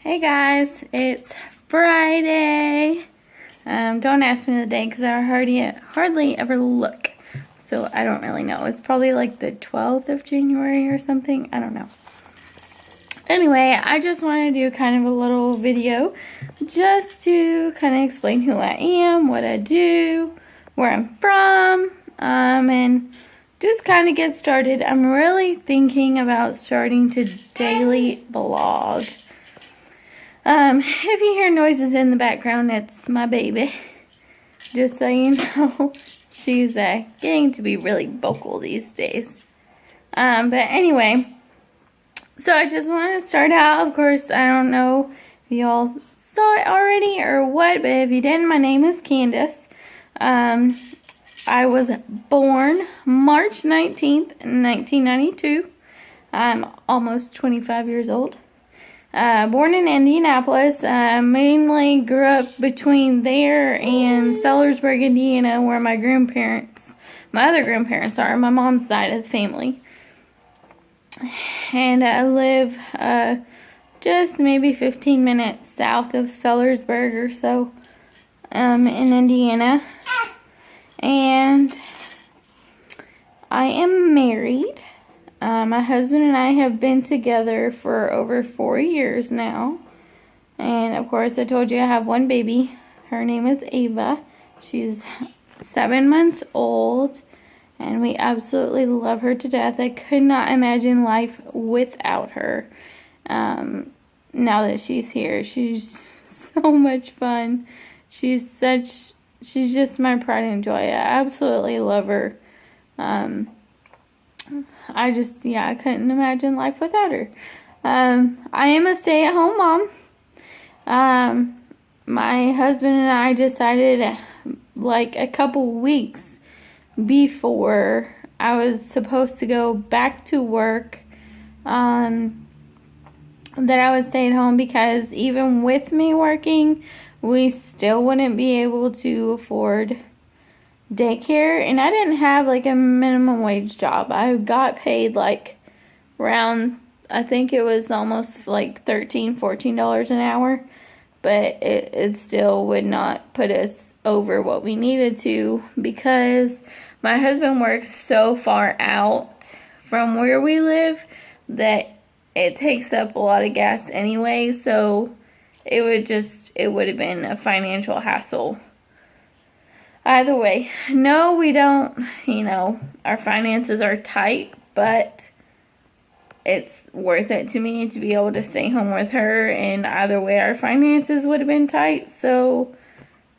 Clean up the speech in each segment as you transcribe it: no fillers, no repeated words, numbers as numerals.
Hey guys, it's Friday. Don't ask me the day because I hardly ever look. So I don't really know. It's probably like the 12th of January or something. I don't know. Anyway, I just want to do kind of a little video just to kind of explain who I am, what I do, where I'm from, and just kind of get started. I'm really thinking about starting to daily vlog. If you hear noises in the background, it's my baby. Just so you know, she's getting to be really vocal these days. But anyway, so I just want to start out. Of course, I don't know if y'all saw it already or what, but if you didn't, my name is Candace. I was born March 19th, 1992. I'm almost 25 years old. Born in Indianapolis, mainly grew up between there and Sellersburg, Indiana, where my other grandparents are, my mom's side of the family. And I live just maybe 15 minutes south of Sellersburg or so in Indiana. And I am married. My husband and I have been together for over 4 years now. And of course, I told you I have one baby. Her name is Ava. She's 7 months old. And we absolutely love her to death. I could not imagine life without her. Now that she's here, she's so much fun. She's just my pride and joy. I absolutely love her. I couldn't imagine life without her. I am a stay-at-home mom. My husband and I decided like a couple weeks before I was supposed to go back to work that I would stay at home because even with me working, we still wouldn't be able to afford daycare, and I didn't have like a minimum wage job. I got paid like around, I think it was almost like $13-14 an hour, but it still would not put us over what we needed to because my husband works so far out from where we live that it takes up a lot of gas anyway, so it would have been a financial hassle. Either way, no, we don't, our finances are tight, but it's worth it to me to be able to stay home with her, and either way, our finances would have been tight, so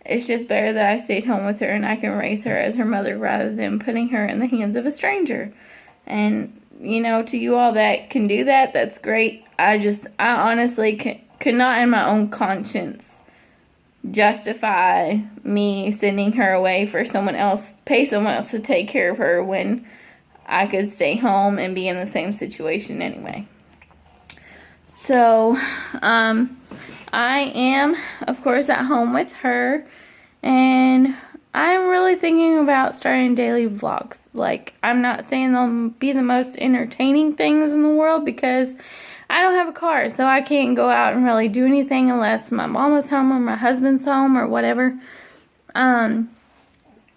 it's just better that I stayed home with her and I can raise her as her mother rather than putting her in the hands of a stranger. And, to you all that can do that, that's great. I honestly could not in my own conscience justify me sending her away for pay someone else to take care of her when I could stay home and be in the same situation anyway. So, I am, of course, at home with her, and I'm really thinking about starting daily vlogs. Like, I'm not saying they'll be the most entertaining things in the world because I don't have a car, so I can't go out and really do anything unless my mama's home or my husband's home or whatever. And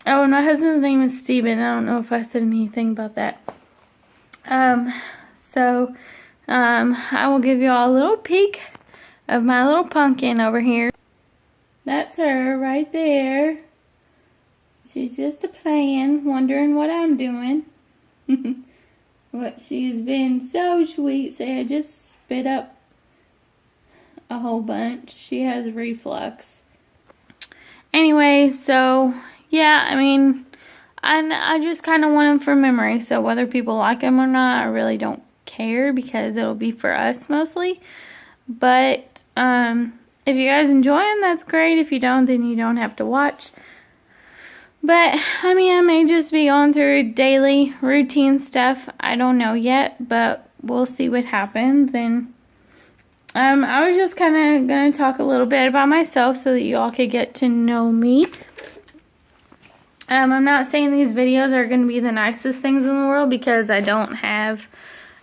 my husband's name is Steven. I don't know if I said anything about that. So I will give you all a little peek of my little pumpkin over here. That's her right there. She's just playing, wondering what I'm doing. But she's been so sweet. Say I just spit up a whole bunch. She has reflux. Anyway, so yeah, I just kind of want them for memory. So whether people like them or not, I really don't care because it'll be for us mostly. But if you guys enjoy them, that's great. If you don't, then you don't have to watch. But, I may just be going through daily routine stuff. I don't know yet, but we'll see what happens. And I was just kind of going to talk a little bit about myself so that you all could get to know me. I'm not saying these videos are going to be the nicest things in the world because I don't have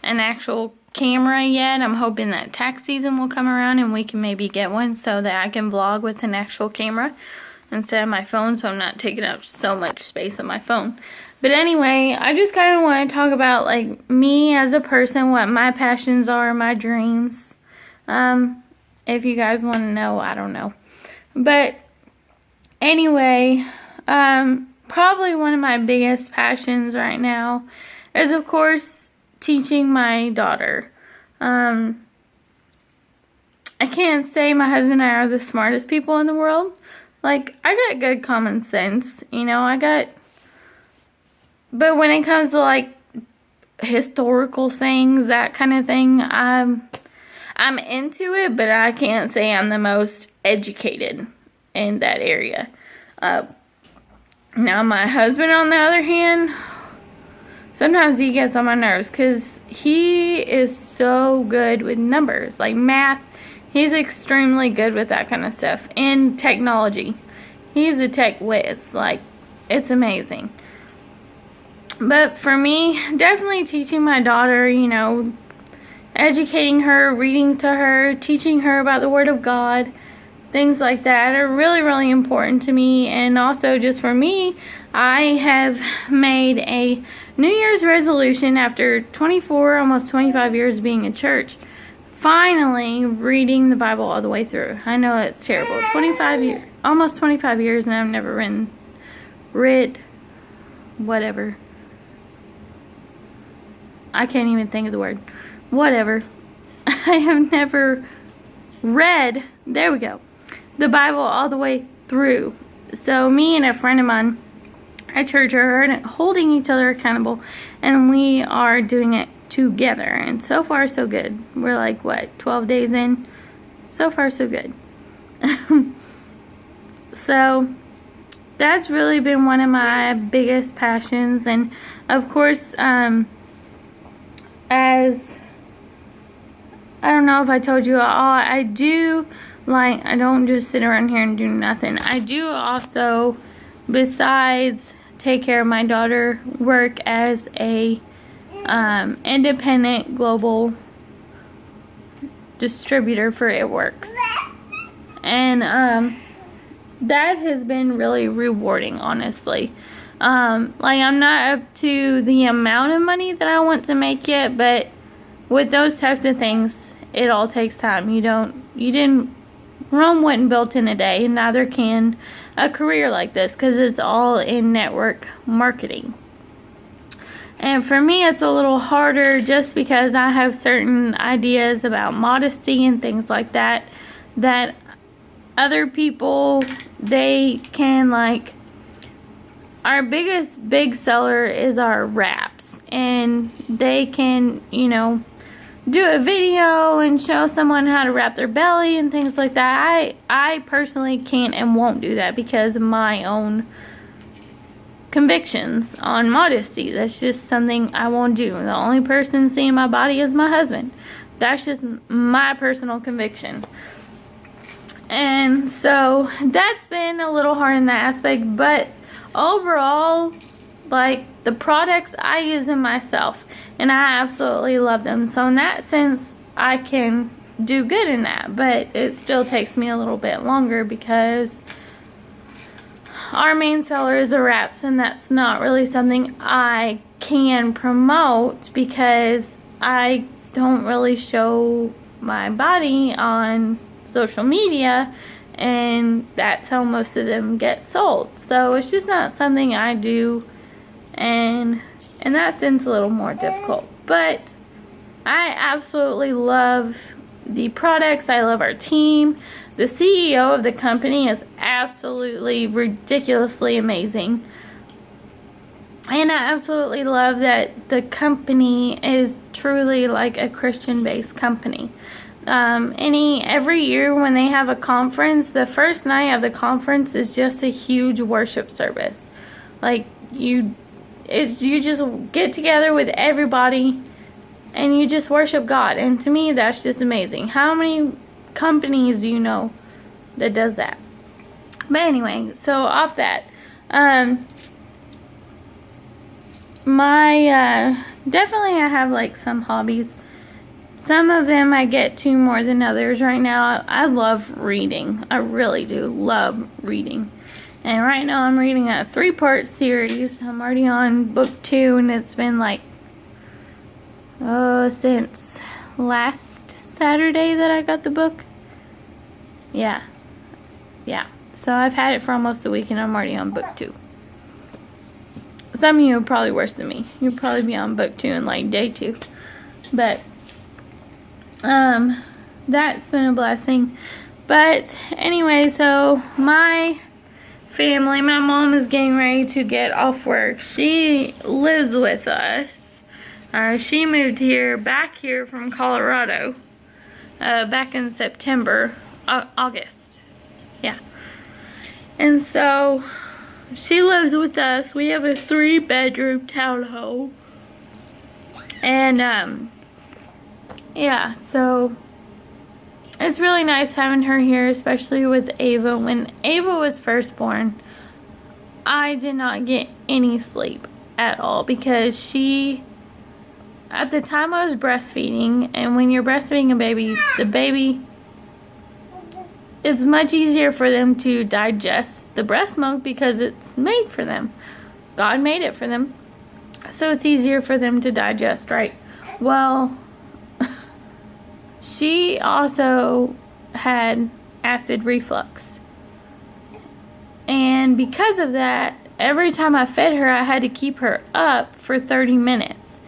an actual camera yet. I'm hoping that tax season will come around and we can maybe get one so that I can vlog with an actual camera instead of my phone, so I'm not taking up so much space on my phone. But anyway, I just kind of want to talk about like me as a person, what my passions are, my dreams. If you guys want to know, I don't know. But anyway, probably one of my biggest passions right now is, of course, teaching my daughter. I can't say my husband and I are the smartest people in the world. Like, I got good common sense, you know, but when it comes to, like, historical things, that kind of thing, I'm into it, but I can't say I'm the most educated in that area. Now, my husband, on the other hand, sometimes he gets on my nerves because he is so good with numbers, like math. He's extremely good with that kind of stuff. And technology. He's a tech whiz. Like, it's amazing. But for me, definitely teaching my daughter, you know, educating her, reading to her, teaching her about the Word of God, things like that are really, really important to me. And also just for me, I have made a New Year's resolution after 24, almost 25 years being in church. Finally reading the Bible all the way through. I know it's terrible. 25 years, almost 25 years, and I've never read whatever. I can't even think of the word. Whatever. I have never read, there we go, the Bible all the way through. So me and a friend of mine at church are holding each other accountable, and we are doing it together. And so far, so good. We're like, what, 12 days in? So far, so good. So that's really been one of my biggest passions. And of course, as I don't know if I told you all, I do, like, I don't just sit around here and do nothing. I do also, besides take care of my daughter, work as a independent global distributor for It Works. And that has been really rewarding, honestly. Like, I'm not up to the amount of money that I want to make yet, but with those types of things, it all takes time. Rome wasn't built in a day, and neither can a career like this, because it's all in network marketing. And for me, it's a little harder just because I have certain ideas about modesty and things like that other people, they can, like, our biggest big seller is our wraps, and they can, you know, do a video and show someone how to wrap their belly and things like that. I personally can't and won't do that because of my own convictions on modesty. That's just something I won't do. The only person seeing my body is my husband. That's just my personal conviction. And so that's been a little hard in that aspect, but overall, like, the products I use in myself, and I absolutely love them. So in that sense, I can do good in that, but it still takes me a little bit longer because our main seller is the wraps, and that's not really something I can promote because I don't really show my body on social media, and that's how most of them get sold. So it's just not something I do, and in that sense a little more difficult. But I absolutely love the products. I love our team. The CEO of the company is absolutely ridiculously amazing, and I absolutely love that the company is truly like a Christian-based company. Every year when they have a conference, the first night of the conference is just a huge worship service. Like, you just get together with everybody and you just worship God. And to me, that's just amazing. How many companies do you know that does that? But anyway, so off that, definitely I have like some hobbies Some of them I get to more than others. Right now, I love reading. I really do love reading. And right now I'm reading a 3-part series. I'm already on book 2, and it's been like, since last Saturday that I got the book. Yeah. So I've had it for almost a week, and I'm already on book 2. Some of you are probably worse than me. You'll probably be on book 2 in like day 2. But, that's been a blessing. But anyway, so my family, my mom is getting ready to get off work. She lives with us. She moved back here from Colorado, back in September, August. Yeah. And so she lives with us. We have a 3-bedroom townhome. And, yeah, so it's really nice having her here, especially with Ava. When Ava was first born, I did not get any sleep at all because at the time I was breastfeeding, and when you're breastfeeding a baby, the baby, it's much easier for them to digest the breast milk because it's made for them. God made it for them. So it's easier for them to digest, right? Well, she also had acid reflux. And because of that, every time I fed her, I had to keep her up for 30 minutes.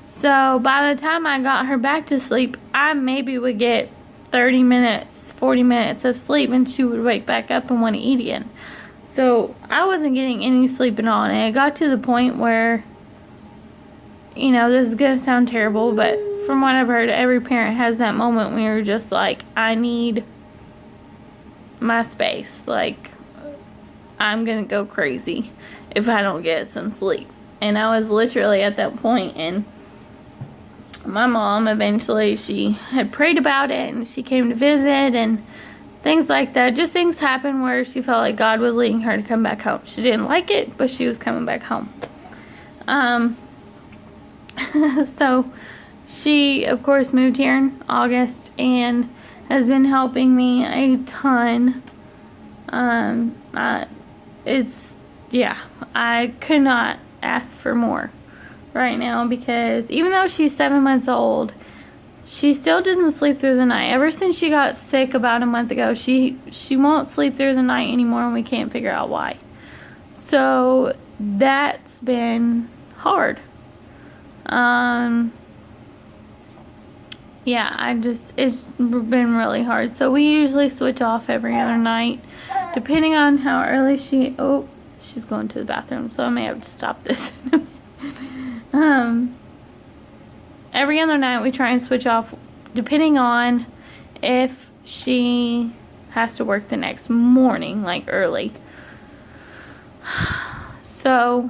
So by the time I got her back to sleep, I maybe would get 30 minutes, 40 minutes of sleep, and she would wake back up and want to eat again. So I wasn't getting any sleep at all. And it got to the point where, you know, this is going to sound terrible, but from what I've heard, every parent has that moment where you're just like, I need my space. Like, I'm going to go crazy if I don't get some sleep. And I was literally at that point, and my mom eventually, she had prayed about it, and she came to visit, and things like that. Just things happened where she felt like God was leading her to come back home. She didn't like it, but she was coming back home. So she, of course, moved here in August and has been helping me a ton. I could not ask for more right now, because even though she's 7 months old, she still doesn't sleep through the night. Ever since she got sick about a month ago, she won't sleep through the night anymore, and we can't figure out why. So that's been hard. It's been really hard. So we usually switch off every other night, depending on how early she's going to the bathroom, so I may have to stop this in a minute. Every other night we try and switch off, depending on if she has to work the next morning, like early. So,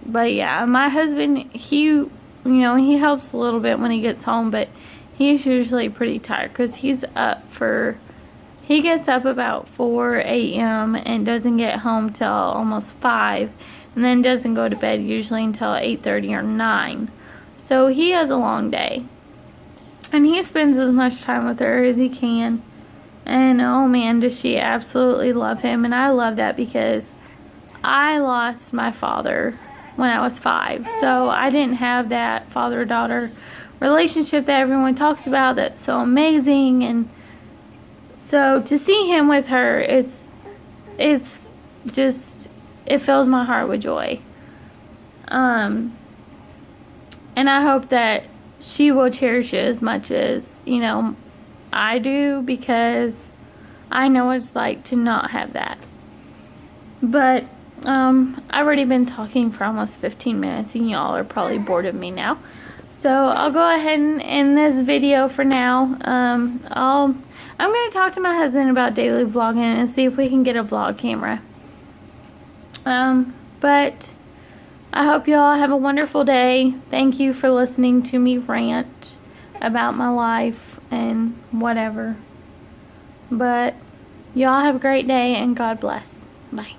but yeah, my husband, he helps a little bit when he gets home, but he's usually pretty tired because he gets up about 4 a.m. and doesn't get home till almost 5, and then doesn't go to bed usually until 8:30 or 9. So he has a long day, and he spends as much time with her as he can. And oh man, does she absolutely love him. And I love that because I lost my father when I was 5. So I didn't have that father-daughter relationship that everyone talks about that's so amazing. And so to see him with her, it's just, it fills my heart with joy. And I hope that she will cherish it as much as, I do, because I know what it's like to not have that. But I've already been talking for almost 15 minutes, and y'all are probably bored of me now. So I'll go ahead and end this video for now. I'm going to talk to my husband about daily vlogging and see if we can get a vlog camera. But I hope y'all have a wonderful day. Thank you for listening to me rant about my life and whatever. But y'all have a great day, and God bless. Bye.